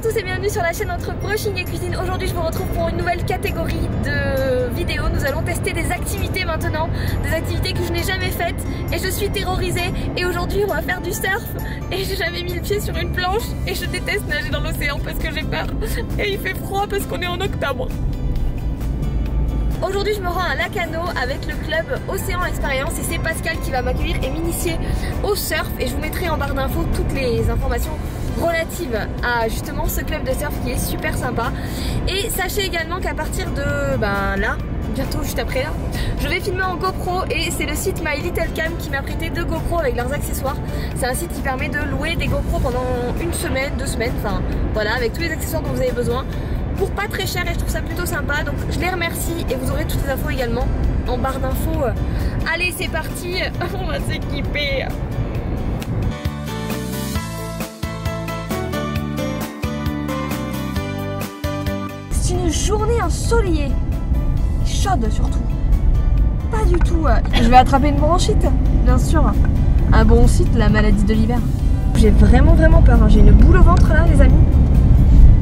tous et bienvenue sur la chaîne Entre Brushing et Cuisine. Aujourd'hui je vous retrouve pour une nouvelle catégorie de vidéos. Nous allons tester des activités maintenant, des activités que je n'ai jamais faites et je suis terrorisée. Et aujourd'hui on va faire du surf et j'ai jamais mis le pied sur une planche et je déteste nager dans l'océan parce que j'ai peur. Et il fait froid parce qu'on est en octobre. Aujourd'hui je me rends à Lacanau avec le club Océan Expérience et c'est Pascal qui va m'accueillir et m'initier au surf et je vous mettrai en barre d'infos toutes les informations relatives à justement ce club de surf qui est super sympa. Et sachez également qu'à partir de là, bientôt juste après là, je vais filmer en GoPro et c'est le site My Little Cam qui m'a prêté 2 GoPro avec leurs accessoires. C'est un site qui permet de louer des GoPro pendant 1 semaine, 2 semaines, enfin voilà, avec tous les accessoires dont vous avez besoin. Pour pas très cher et je trouve ça plutôt sympa, donc je les remercie et vous aurez toutes les infos également en barre d'infos. Allez c'est parti, on va s'équiper. C'est une journée ensoleillée, chaude surtout, pas du tout. Je vais attraper une bronchite, bien sûr, un bronchite, la maladie de l'hiver. J'ai vraiment peur, j'ai une boule au ventre là les amis.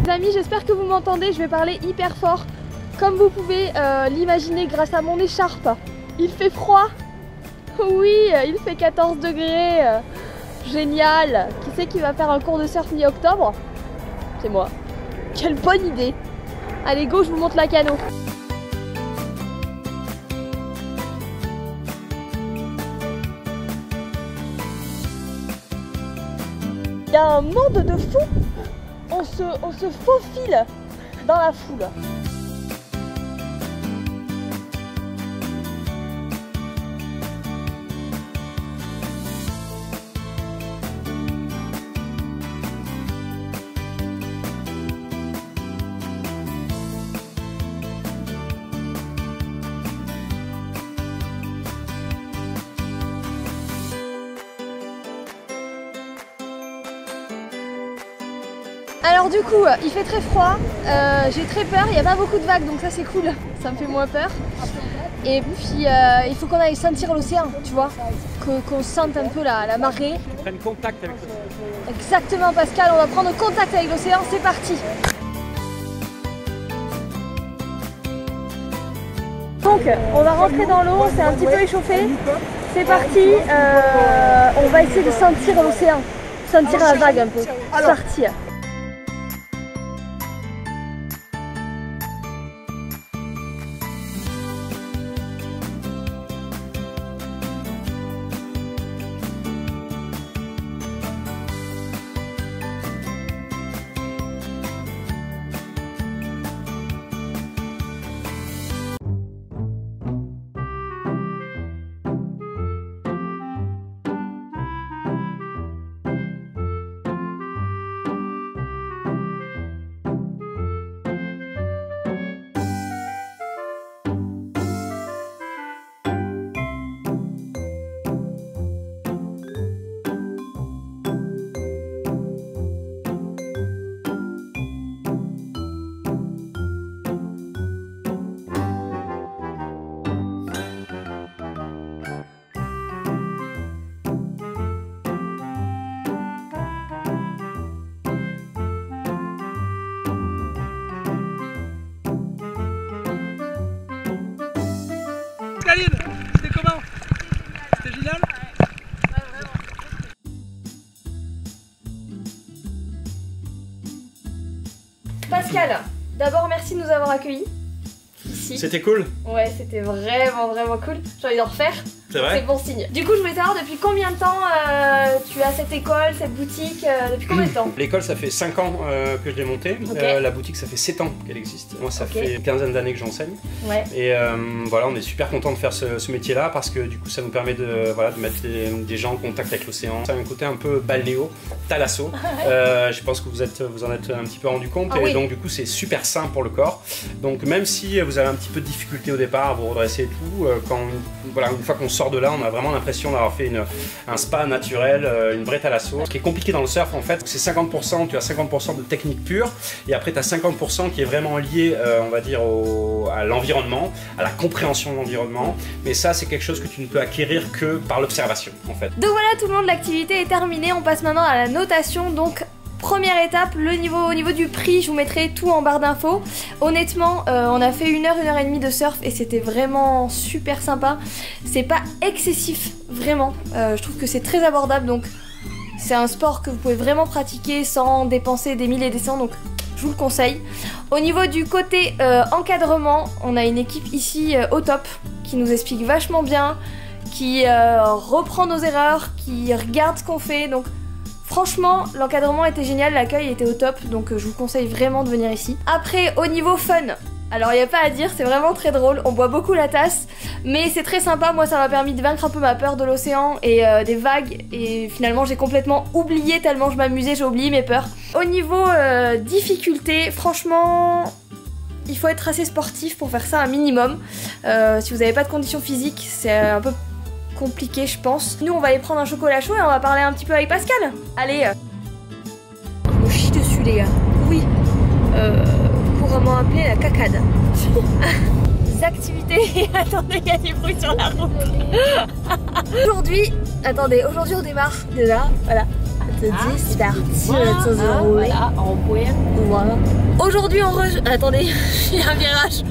Les amis, j'espère que vous m'entendez, je vais parler hyper fort. Comme vous pouvez l'imaginer grâce à mon écharpe, il fait froid. Oui, il fait 14 degrés. Génial. Qui c'est qui va faire un cours de surf mi-octobre? C'est moi. Quelle bonne idée. Allez go, je vous montre Lacanau. Il y a un monde de fous. On se faufile dans la foule. Alors du coup, il fait très froid, j'ai très peur, il n'y a pas beaucoup de vagues donc ça c'est cool, ça me fait moins peur. Et puis il faut qu'on aille sentir l'océan, tu vois, qu'on sente un peu la marée. Prenne contact avec l'océan. Exactement Pascal, on va prendre contact avec l'océan, c'est parti. Donc on va rentrer dans l'eau, c'est un petit peu échauffé, c'est parti, on va essayer de sentir l'océan, sentir la vague un peu, c'est parti. C'était comment? C'était génial? Ouais, vraiment. Pascal, d'abord merci de nous avoir accueillis ici. C'était cool? Ouais, c'était vraiment cool. J'ai envie d'en refaire. C'est vrai? C'est bon signe. Du coup, je voulais savoir depuis combien de temps tu as cette école, cette boutique, depuis combien de temps? L'école, ça fait 5 ans que je l'ai montée. Okay. La boutique, ça fait 7 ans qu'elle existe. Moi, ça fait une quinzaine d'années que j'enseigne. Ouais. Et voilà, on est super content de faire ce métier-là parce que du coup, ça nous permet de mettre des gens en contact avec l'océan. Ça a un côté un peu balnéo, thalasso. Je pense que vous en êtes un petit peu rendu compte. Ah, et oui. donc, du coup, c'est super sain pour le corps. Donc, même si vous avez un petit peu de difficulté au départ à vous redresser et tout, une fois qu'on sort de là, on a vraiment l'impression d'avoir fait un spa naturel, une vraie thalasso. Ce qui est compliqué dans le surf, en fait, c'est 50%, tu as 50% de technique pure, et après tu as 50% qui est vraiment lié, on va dire, à l'environnement, à la compréhension de l'environnement. Mais ça, c'est quelque chose que tu ne peux acquérir que par l'observation, en fait. Donc voilà tout le monde, l'activité est terminée. On passe maintenant à la notation. Donc première étape, au niveau du prix, je vous mettrai tout en barre d'infos. Honnêtement, on a fait 1h et demie de surf et c'était vraiment super sympa. C'est pas excessif, vraiment. Je trouve que c'est très abordable, donc c'est un sport que vous pouvez vraiment pratiquer sans dépenser des milliers et des cents, donc je vous le conseille. Au niveau du côté encadrement, on a une équipe ici au top qui nous explique vachement bien, qui reprend nos erreurs, qui regarde ce qu'on fait, donc franchement l'encadrement était génial, l'accueil était au top, donc je vous conseille vraiment de venir ici. Après au niveau fun, alors il n'y a pas à dire, c'est vraiment très drôle, on boit beaucoup la tasse, mais c'est très sympa, moi ça m'a permis de vaincre un peu ma peur de l'océan et des vagues, et finalement j'ai complètement oublié tellement je m'amusais, j'ai oublié mes peurs. Au niveau difficulté, franchement il faut être assez sportif pour faire ça un minimum. Si vous n'avez pas de conditions physiques, c'est un peu compliqué je pense. Nous on va aller prendre un chocolat chaud et on va parler un petit peu avec Pascal. Allez, je me chie dessus les gars. Oui, couramment appelée la cacade. Les activités, attendez, il y a des bruits sur la route. Aujourd'hui, attendez, aujourd'hui on démarre déjà, voilà. C'est parti, voilà, en point. Voilà. Aujourd'hui on attendez, il y a un virage.